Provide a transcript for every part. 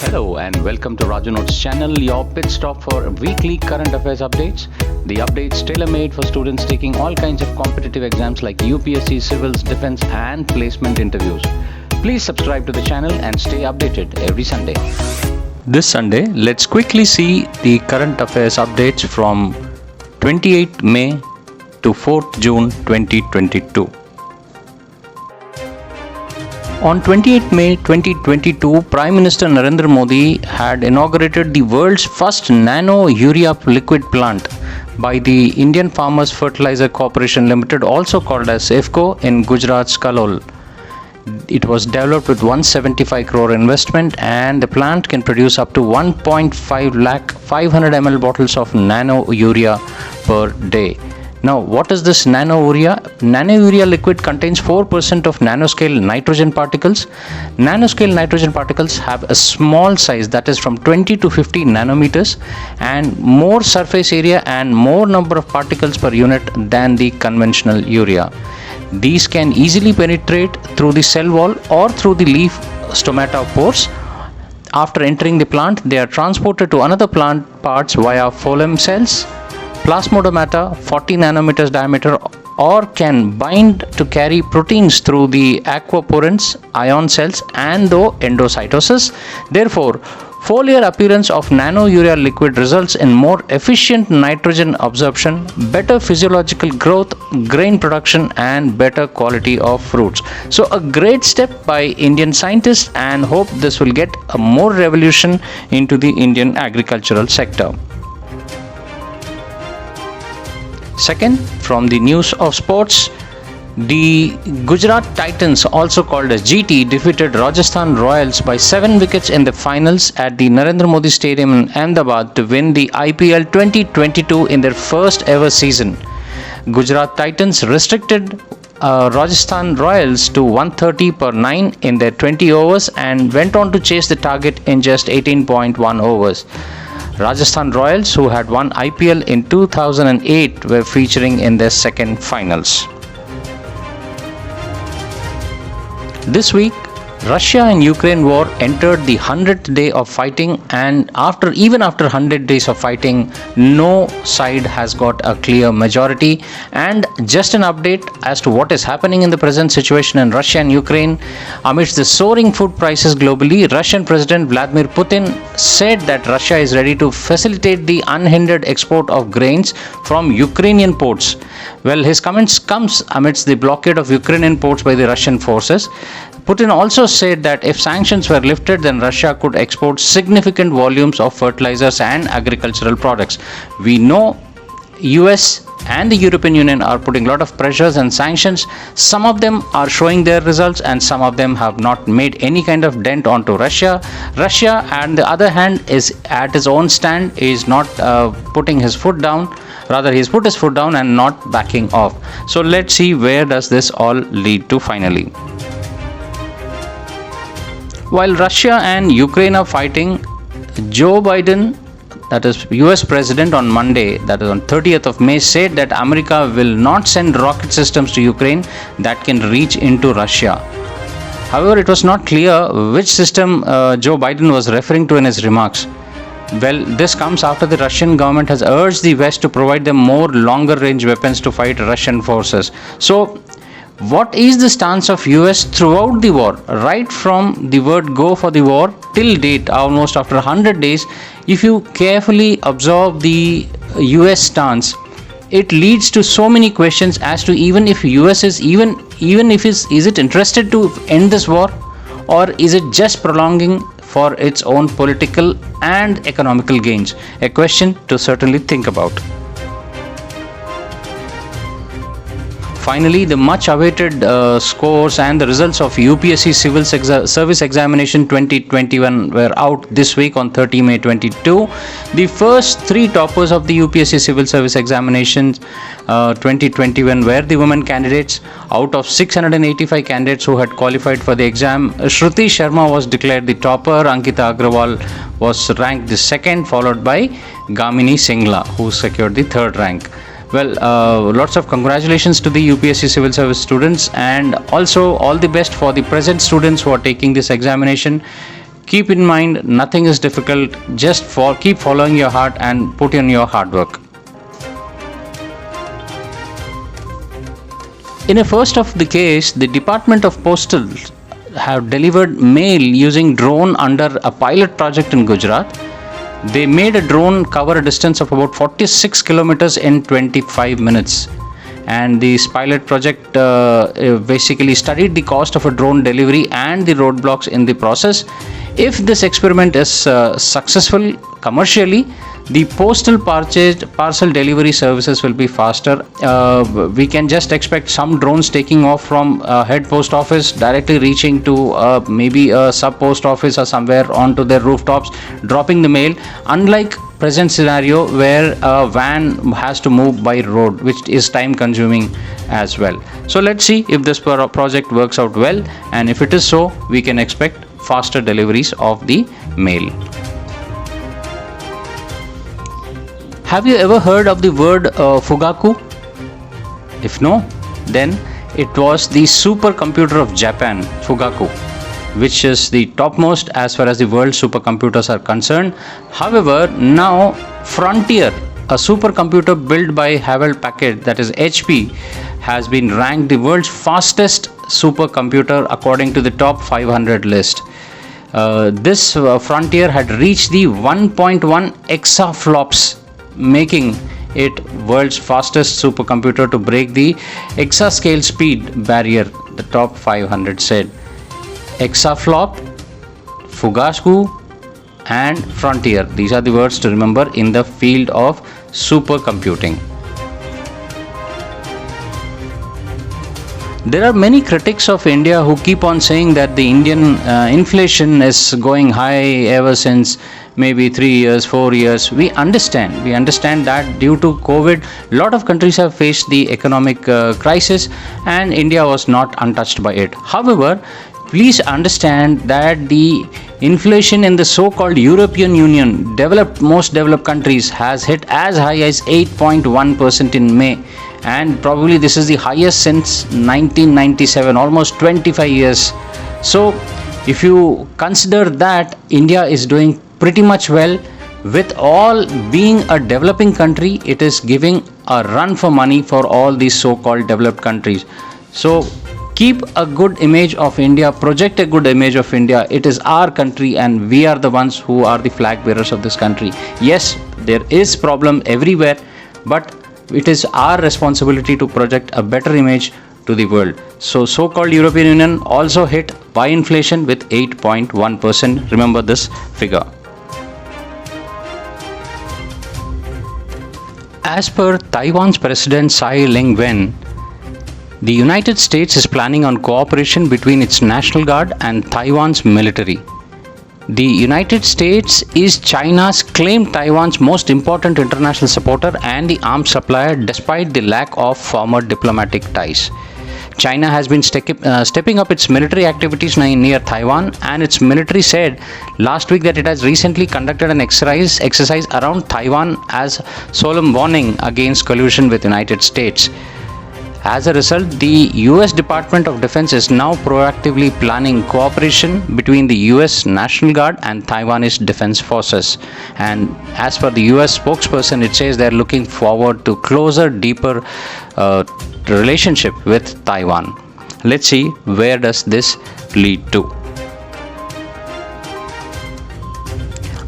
Hello and welcome to Raju Notes channel, your pit stop for weekly current affairs updates. The updates tailor-made for students taking all kinds of competitive exams like UPSC, civils, defense and placement interviews. Please subscribe to the channel and stay updated every Sunday. This Sunday, let's quickly see the current affairs updates from 28th May to 4th June 2022. On 28 May 2022, Prime Minister Narendra Modi had inaugurated the world's first nano urea liquid plant by the Indian Farmers Fertilizer Corporation Limited, also called as IFFCO, in Gujarat's Kalol. It was developed with 175 crore investment, and the plant can produce up to 1.5 lakh 500 ml bottles of nano urea per day. Now, what is this nano urea? Nano urea liquid contains 4% of nanoscale nitrogen particles. Nanoscale nitrogen particles have a small size, that is from 20 to 50 nanometers, and more surface area and more number of particles per unit than the conventional urea. These can easily penetrate through the cell wall or through the leaf stomata pores. After entering the plant, they are transported to another plant parts via phloem cells, plasmodemata 40 nanometers diameter, or can bind to carry proteins through the aquaporins, ion cells and the endocytosis. Therefore, foliar appearance of nano urea liquid results in more efficient nitrogen absorption, better physiological growth, grain production and better quality of fruits. So a great step by Indian scientists, and hope this will get a more revolution into the Indian agricultural sector. Second, from the news of sports, the Gujarat Titans, also called as GT, defeated Rajasthan Royals by 7 wickets in the finals at the Narendra Modi Stadium in Ahmedabad to win the IPL 2022 in their first ever season. Gujarat Titans restricted Rajasthan Royals to 130 per 9 in their 20 overs and went on to chase the target in just 18.1 overs. Rajasthan Royals, who had won IPL in 2008, were featuring in their second finals. This week, Russia and Ukraine war entered the 100th day of fighting, and even after 100 days of fighting, no side has got a clear majority. And just an update as to what is happening in the present situation in Russia and Ukraine. Amidst the soaring food prices globally, Russian President Vladimir Putin said that Russia is ready to facilitate the unhindered export of grains from Ukrainian ports. Well, his comments comes amidst the blockade of Ukrainian ports by the Russian forces. Putin also said that if sanctions were lifted, then Russia could export significant volumes of fertilizers and agricultural products. We know US and the European Union are putting a lot of pressures and sanctions. Some of them are showing their results and some of them have not made any kind of dent onto Russia. Russia, on the other hand, is at his own stand, is not putting his foot down. Rather, he's put his foot down and not backing off. So let's see where does this all lead to finally. While Russia and Ukraine are fighting, Joe Biden, that is US President, on Monday, that is on 30th of May, said that America will not send rocket systems to Ukraine that can reach into Russia. However, it was not clear which system Joe Biden was referring to in his remarks. Well, this comes after the Russian government has urged the West to provide them more longer range weapons to fight Russian forces. So, what is the stance of US throughout the war, right from the word go for the war till date, almost after 100 days? If you carefully observe the US stance, it leads to so many questions as to even if US is is it interested to end this war, or is it just prolonging for its own political and economical gains? A question to certainly think about. Finally, the much awaited scores and the results of UPSC Civil Service Examination 2021 were out this week on 30 May 22. The first 3 toppers of the UPSC Civil Service Examinations 2021 were the women candidates. Out of 685 candidates who had qualified for the exam, Shruti Sharma was declared the topper. Ankita Agrawal was ranked the second, followed by Gamini Singla, who secured the third rank. Well, lots of congratulations to the UPSC Civil Service students, and also all the best for the present students who are taking this examination. keep in mind, nothing is difficult. Just keep following your heart and put in your hard work. In a first of the case, the Department of Postal have delivered mail using drone under a pilot project in Gujarat. They made a drone cover a distance of about 46 kilometers in 25 minutes. And this pilot project basically studied the cost of a drone delivery and the roadblocks in the process. If this experiment is successful commercially, the postal parcel delivery services will be faster. We can just expect some drones taking off from head post office, directly reaching to maybe a sub post office or somewhere onto their rooftops, dropping the mail, unlike present scenario where a van has to move by road, which is time consuming as well. So let's see if this project works out well, and if it is so, we can expect faster deliveries of the mail. Have you ever heard of the word Fugaku? If no, then it was the supercomputer of Japan, Fugaku, which is the topmost as far as the world supercomputers are concerned. However, now Frontier, a supercomputer built by Hewlett Packard, that is HP, has been ranked the world's fastest supercomputer according to the top 500 list. This Frontier had reached the 1.1 exaflops, making it world's fastest supercomputer to break the exascale speed barrier, the top 500 said. Exaflop, Fugaku and Frontier, these are the words to remember in the field of supercomputing. There are many critics of India who keep on saying that the Indian inflation is going high ever since maybe 3 years, 4 years. We understand that due to COVID, a lot of countries have faced the economic crisis, and India was not untouched by it. However, please understand that the inflation in the so-called European Union, most developed countries, has hit as high as 8.1% in May, and probably this is the highest since 1997, almost 25 years. So if you consider that India is doing pretty much well, with all being a developing country, it is giving a run for money for all these so-called developed countries. So keep a good image of India, project a good image of India. It is our country and we are the ones who are the flag bearers of this country. Yes, there is problem everywhere, but it is our responsibility to project a better image to the world. So-called European Union also hit by inflation with 8.1%. Remember this figure. As per Taiwan's President Tsai Ing-wen, the United States is planning on cooperation between its National Guard and Taiwan's military. The United States is China's claimed Taiwan's most important international supporter and the arms supplier, despite the lack of former diplomatic ties. China has been stepping up its military activities near Taiwan, and its military said last week that it has recently conducted an exercise around Taiwan as solemn warning against collusion with United States. As a result, the US Department of Defense is now proactively planning cooperation between the US National Guard and Taiwanese Defense Forces. And as per the US spokesperson, it says they're looking forward to closer, deeper relationship with Taiwan. Let's see where does this lead to.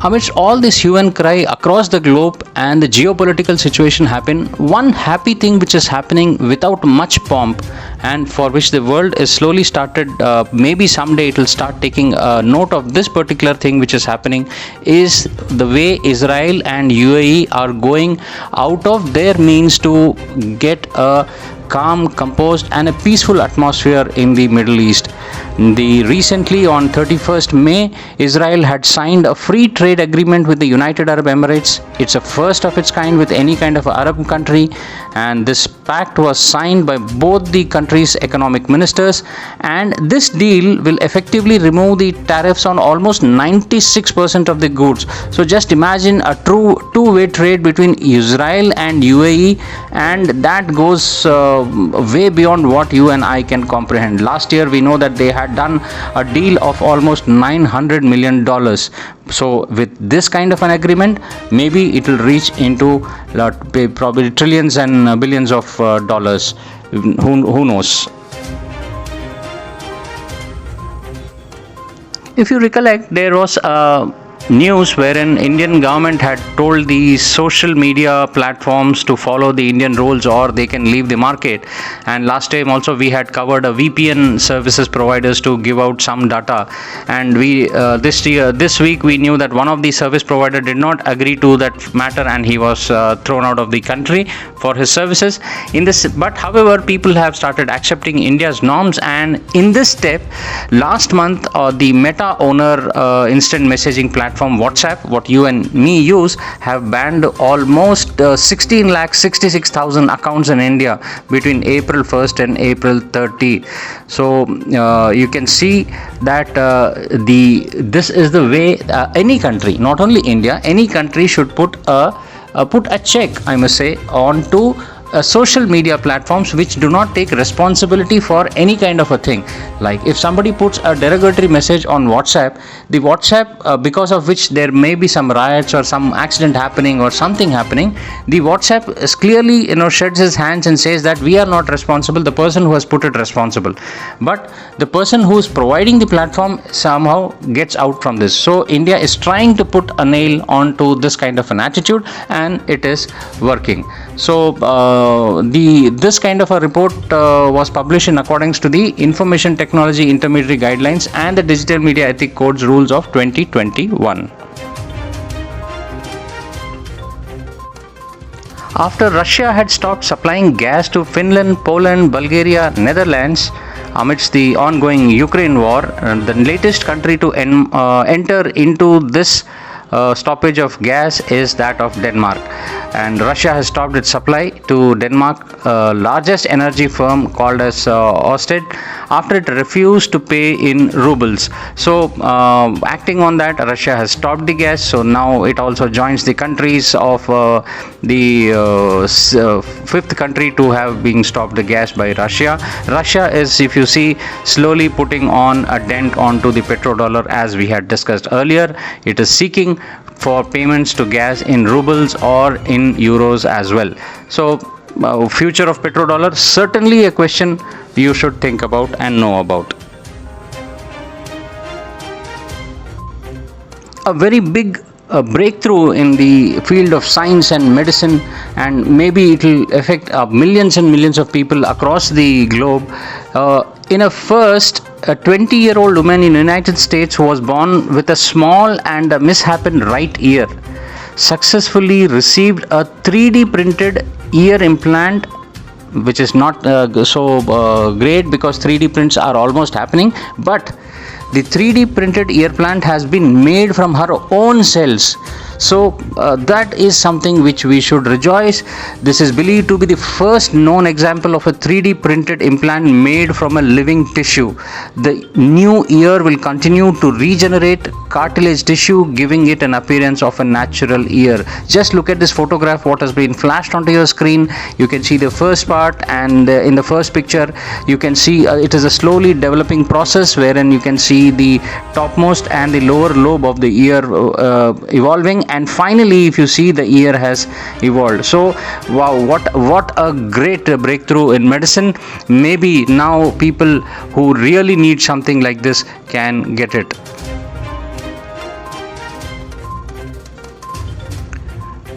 Amidst all this hue and cry across the globe and the geopolitical situation happen, one happy thing which is happening without much pomp and for which the world is slowly started, maybe someday it will start taking note of this particular thing which is happening, is the way Israel and UAE are going out of their means to get a calm, composed and a peaceful atmosphere in the Middle East. Recently on 31st May, Israel had signed a free trade agreement with the United Arab Emirates. It's a first of its kind with any kind of Arab country, and this pact was signed by both the countries' economic ministers, and this deal will effectively remove the tariffs on almost 96% of the goods. So just imagine a true two-way trade between Israel and UAE, and that goes way beyond what you and I can comprehend. Last year we know that they had done a deal of almost $900 million. So with this kind of an agreement, maybe it will reach into probably trillions and billions of dollars. Who knows? If you recollect, there was a news wherein Indian government had told the social media platforms to follow the Indian rules or they can leave the market. And last time also we had covered a VPN services providers to give out some data, and we this week we knew that one of the service provider did not agree to that matter and he was thrown out of the country for his services in this. But however, people have started accepting India's norms, and in this step last month the Meta owner instant messaging platform WhatsApp, what you and me use, have banned almost 16,66,000 accounts in India between April 1st and April 30. So you can see that this is the way any country, not only India, any country should put a check, I must say, onto social media platforms which do not take responsibility for any kind of a thing. Like if somebody puts a derogatory message on WhatsApp, the WhatsApp because of which there may be some riots or some accident happening or something happening, the WhatsApp is clearly sheds his hands and says that we are not responsible, the person who has put it responsible. But the person who is providing the platform somehow gets out from this. So India is trying to put a nail onto this kind of an attitude, and it is working. So this kind of a report was published in accordance to the Information Technology Intermediary Guidelines and the Digital Media Ethic Codes rules of 2021. After Russia had stopped supplying gas to Finland, Poland, Bulgaria, Netherlands amidst the ongoing Ukraine war, the latest country to enter into this stoppage of gas is that of Denmark, and Russia has stopped its supply to Denmark, largest energy firm called as Ørsted, after it refused to pay in rubles. So acting on that, Russia has stopped the gas. So now it also joins the countries of the fifth country to have been stopped the gas by Russia. Russia is, if you see, slowly putting on a dent onto the petrodollar, as we had discussed earlier. It is seeking for payments to gas in rubles or in euros as well. So future of petrodollar, certainly a question you should think about and know about. A very big breakthrough in the field of science and medicine, and maybe it will affect millions and millions of people across the globe. In a 20-year-old woman in the United States who was born with a small and misshapen right ear successfully received a 3D printed ear implant, which is not so great because 3D prints are almost happening, but the 3D printed ear implant has been made from her own cells. So that is something which we should rejoice. This is believed to be the first known example of a 3D printed implant made from a living tissue. The new ear will continue to regenerate cartilage tissue, giving it an appearance of a natural ear. Just look at this photograph, what has been flashed onto your screen. You can see the first part, and in the first picture you can see it is a slowly developing process wherein you can see the topmost and the lower lobe of the ear evolving, and finally if you see, the ear has evolved. So wow, what a great breakthrough in medicine. Maybe now people who really need something like this can get it.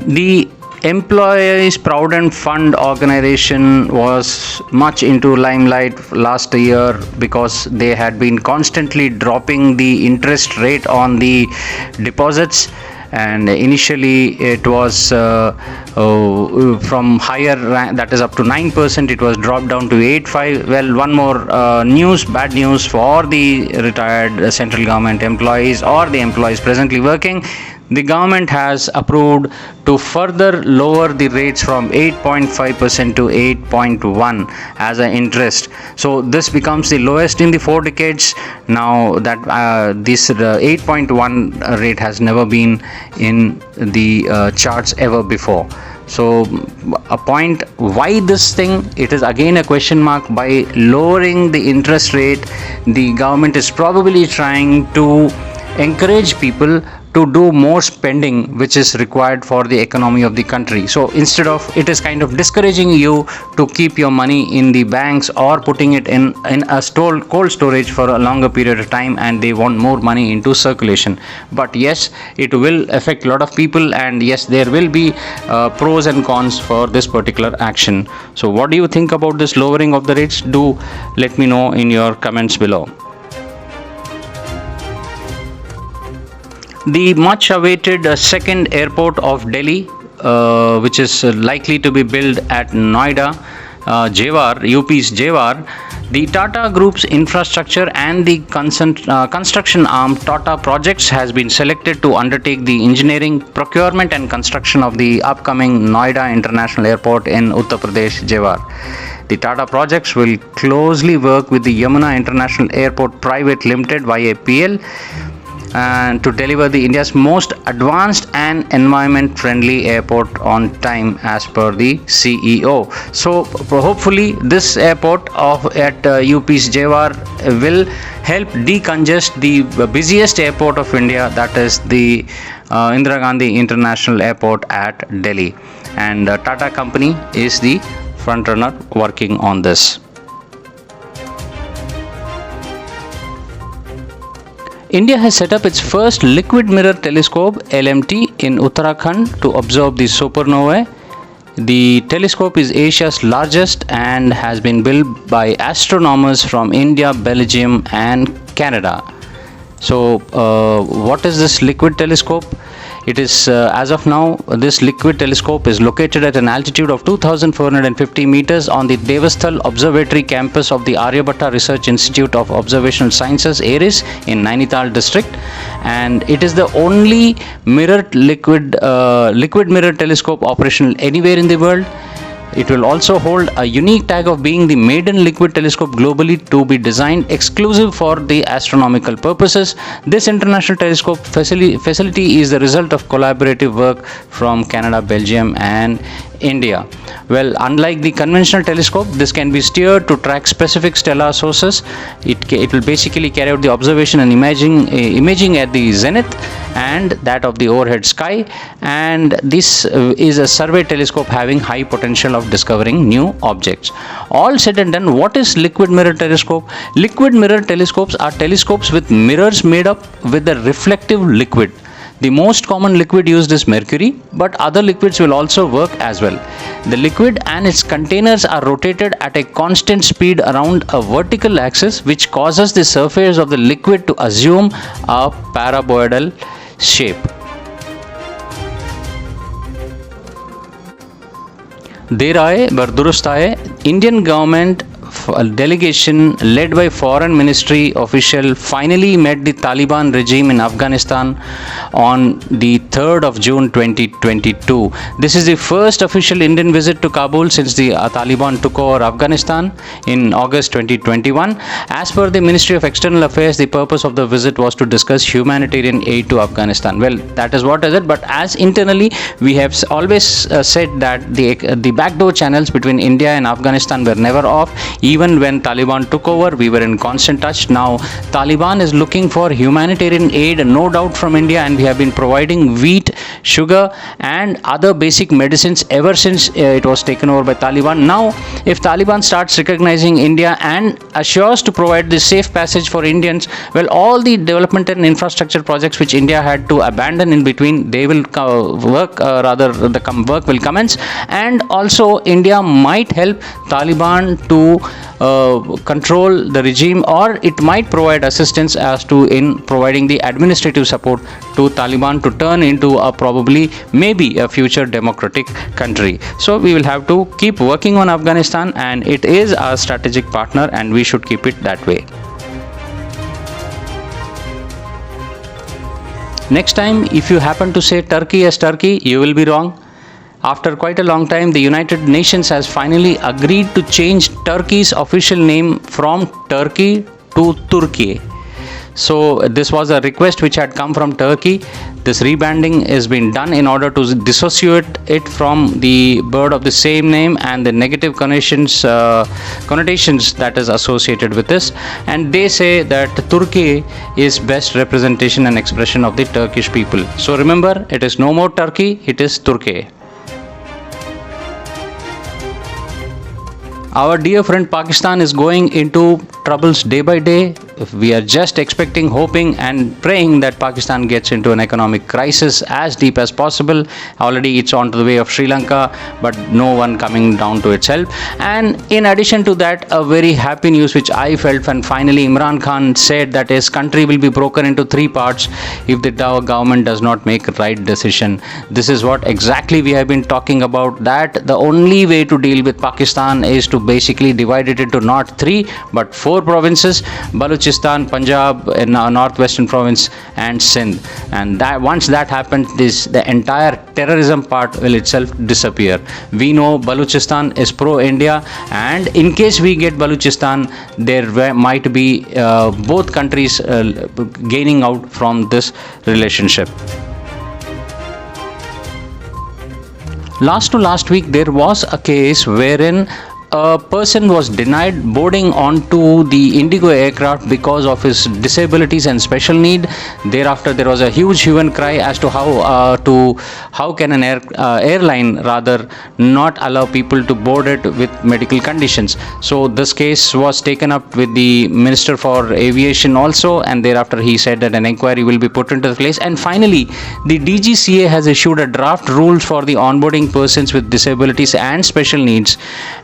The Employees Provident Fund organization was much into limelight last year because they had been constantly dropping the interest rate on the deposits, and initially it was from higher, that is up to 9%, it was dropped down to 8.5. Well, one more bad news for the retired central government employees or the employees presently working. The government has approved to further lower the rates from 8.5% to 8.1 as an interest. So this becomes the lowest in the 4 decades. Now that this 8.1 rate has never been in the charts ever before. So a point why this thing, it is again a question mark. By lowering the interest rate, the government is probably trying to encourage people to do more spending which is required for the economy of the country. So instead of, it is kind of discouraging you to keep your money in the banks or putting it in a cold storage for a longer period of time, and they want more money into circulation. But yes, it will affect a lot of people, and yes, there will be pros and cons for this particular action. So what do you think about this lowering of the rates? Do let me know in your comments below. The much awaited second airport of Delhi, which is likely to be built at Noida, UP's Jewar, the Tata Group's infrastructure and the construction arm Tata Projects has been selected to undertake the engineering, procurement and construction of the upcoming Noida International Airport in Uttar Pradesh, Jewar. The Tata Projects will closely work with the Yamuna International Airport Private Limited (YAPL) and to deliver the India's most advanced and environment-friendly airport on time, as per the CEO. So hopefully this airport at UP's Jewar will help decongest the busiest airport of India, that is the Indira Gandhi International Airport at Delhi, and Tata Company is the front runner working on this. India has set up its first liquid mirror telescope LMT in Uttarakhand to observe the supernovae. The telescope is Asia's largest and has been built by astronomers from India, Belgium and Canada. So what is this liquid telescope? It is as of now, this liquid telescope is located at an altitude of 2,450 meters on the Devasthal Observatory campus of the Aryabhatta Research Institute of Observational Sciences, ARIS, in Nainital district, and it is the only liquid mirror telescope operational anywhere in the world. It will also hold a unique tag of being the maiden liquid telescope globally to be designed exclusive for the astronomical purposes. This international telescope facility is the result of collaborative work from Canada, Belgium and India. Well, unlike the conventional telescope, this can be steered to track specific stellar sources. It will basically carry out the observation and imaging at the zenith and that of the overhead sky, and this is a survey telescope having high potential of discovering new objects. All said and done, what is liquid mirror telescope? Liquid mirror telescopes are telescopes with mirrors made up with a reflective liquid. The most common liquid used is mercury, but other liquids will also work as well. The liquid and its containers are rotated at a constant speed around a vertical axis, which causes the surface of the liquid to assume a paraboidal shape. देर आए बर दुरुस्त आए. Indian government delegation led by foreign ministry official finally met the Taliban regime in Afghanistan on the 3rd of June 2022. This is the first official Indian visit to Kabul since the Taliban took over Afghanistan in August 2021. As per the Ministry of External Affairs, the purpose of the visit was to discuss humanitarian aid to Afghanistan. Well, that is what is it, but as internally we have always said that the backdoor channels between India and Afghanistan were never off. Even when Taliban took over, we were in constant touch. Now Taliban is looking for humanitarian aid, no doubt, from India, and we have been providing wheat, sugar and other basic medicines ever since it was taken over by Taliban. Now if Taliban starts recognizing India and assures to provide the safe passage for Indians, well, all the development and infrastructure projects which India had to abandon in between, they will work will commence, and also India might help Taliban to control the regime, or it might provide assistance as to in providing the administrative support to Taliban to turn into maybe a future democratic country. So we will have to keep working on Afghanistan, and it is our strategic partner and we should keep it that way. Next time, if you happen to say Turkey as Turkey, you will be wrong. After quite a long time, the United Nations has finally agreed to change Turkey's official name from Turkey to Turkey. So this was a request which had come from Turkey. This rebranding has been done in order to dissociate it from the bird of the same name and the negative connotations that is associated with this. And they say that Turkey is best representation and expression of the Turkish people. So remember, it is no more Turkey, it is Turkey. Our dear friend Pakistan is going into troubles day by day. We are just expecting, hoping and praying that Pakistan gets into an economic crisis as deep as possible. Already it's on to the way of Sri Lanka, but no one coming down to its help. And in addition to that, a very happy news which I felt when finally Imran Khan said that his country will be broken into 3 parts if the government does not make a right decision. This is what exactly we have been talking about, that the only way to deal with Pakistan is to basically divide it into not 3 but 4 provinces: Balochistan, Punjab, northwestern province and Sindh. And that once that happens, the entire terrorism part will itself disappear. We know Balochistan is pro-India, and in case we get Balochistan, there might be both countries gaining out from this relationship. Last week there was a case wherein a person was denied boarding onto the Indigo aircraft because of his disabilities and special need. Thereafter, there was a huge hue and cry as to how can an airline rather not allow people to board it with medical conditions. So this case was taken up with the Minister for Aviation also, and thereafter he said that an inquiry will be put into place. And finally, the DGCA has issued a draft rules for the onboarding persons with disabilities and special needs,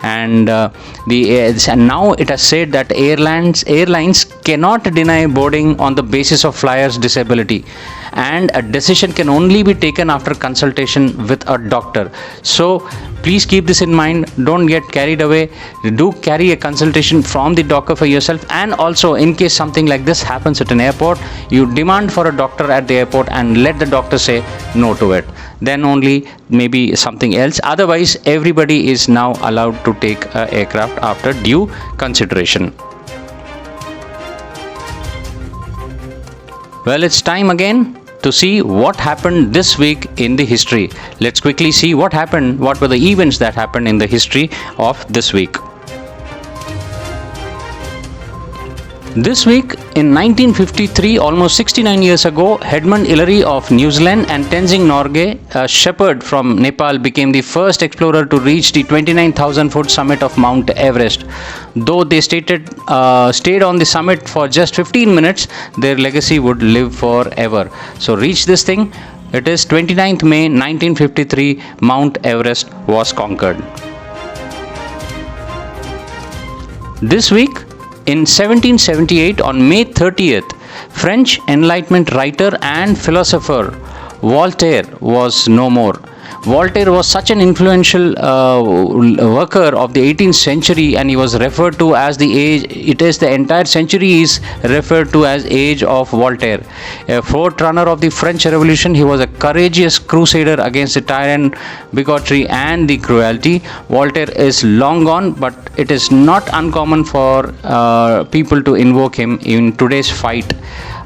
and now it has said that airlines cannot deny boarding on the basis of flyer's disability, and a decision can only be taken after consultation with a doctor. So please keep this in mind. Don't get carried away. Do carry a consultation from the doctor for yourself, and also in case something like this happens at an airport, you demand for a doctor at the airport and let the doctor say no to it. Then only maybe something else. Otherwise, everybody is now allowed to take an aircraft after due consideration. Well, it's time again to see what happened this week in the history. Let's quickly see what happened, what were the events that happened in the history of this week. This week in 1953, almost 69 years ago, Edmund Hillary of New Zealand and Tenzing Norgay, a shepherd from Nepal, became the first explorer to reach the 29,000-foot summit of Mount Everest. Though they stayed on the summit for just 15 minutes, their legacy would live forever. So reach this thing. It is 29th May 1953, Mount Everest was conquered. This week, in 1778, on May 30th, French Enlightenment writer and philosopher Voltaire was no more. Voltaire was such an influential worker of the 18th century, and he was referred to as the entire century is referred to as Age of Voltaire. A forerunner of the French Revolution, he was a courageous crusader against the tyrant, bigotry and the cruelty. Voltaire is long gone, but it is not uncommon for people to invoke him in today's fight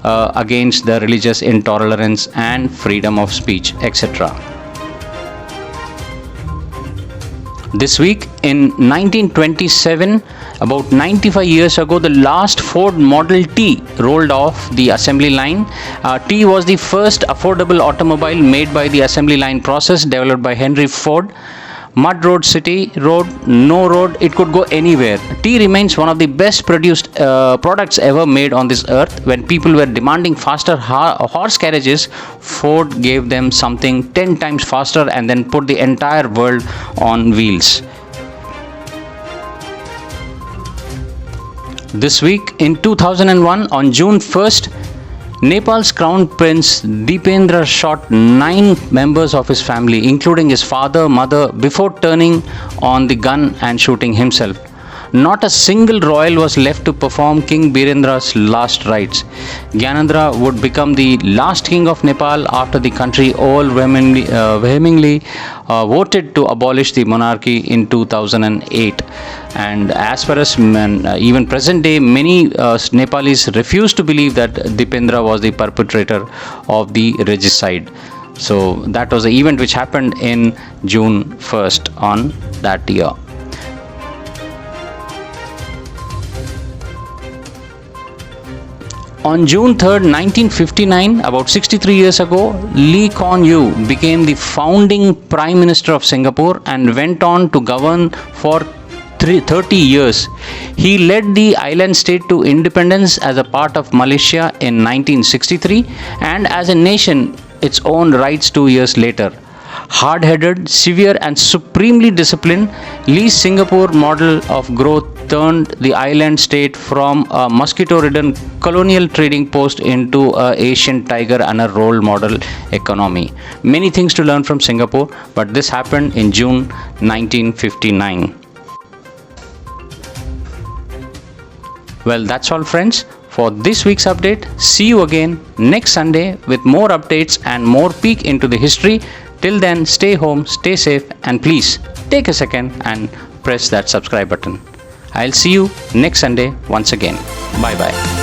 against the religious intolerance and freedom of speech, etc. This week in 1927, about 95 years ago, the last Ford Model T rolled off the assembly line. T was the first affordable automobile made by the assembly line process developed by Henry Ford. Mud road, city road, no road, it could go anywhere. Tea remains one of the best produced products ever made on this earth. When people were demanding faster horse carriages, Ford gave them something 10 times faster and then put the entire world on wheels. This week in 2001, on June 1st, Nepal's Crown Prince Deependra shot 9 members of his family, including his father, mother, before turning on the gun and shooting himself. Not a single royal was left to perform King Birendra's last rites. Gyanendra would become the last king of Nepal after the country vehemently voted to abolish the monarchy in 2008. And as far as even present day, many Nepalis refuse to believe that Dipendra was the perpetrator of the regicide. So that was the event which happened in June 1st on that year. On June 3rd, 1959, about 63 years ago, Lee Kuan Yew became the founding Prime Minister of Singapore and went on to govern for 30 years. He led the island state to independence as a part of Malaysia in 1963 and as a nation its own rights 2 years later. Hard-headed, severe and supremely disciplined, Lee's Singapore model of growth turned the island state from a mosquito-ridden colonial trading post into an Asian tiger and a role model economy. Many things to learn from Singapore, but this happened in June 1959. Well, that's all, friends, for this week's update. See you again next Sunday with more updates and more peek into the history. Till then, stay home, stay safe, and please take a second and press that subscribe button. I'll see you next Sunday once again. Bye bye.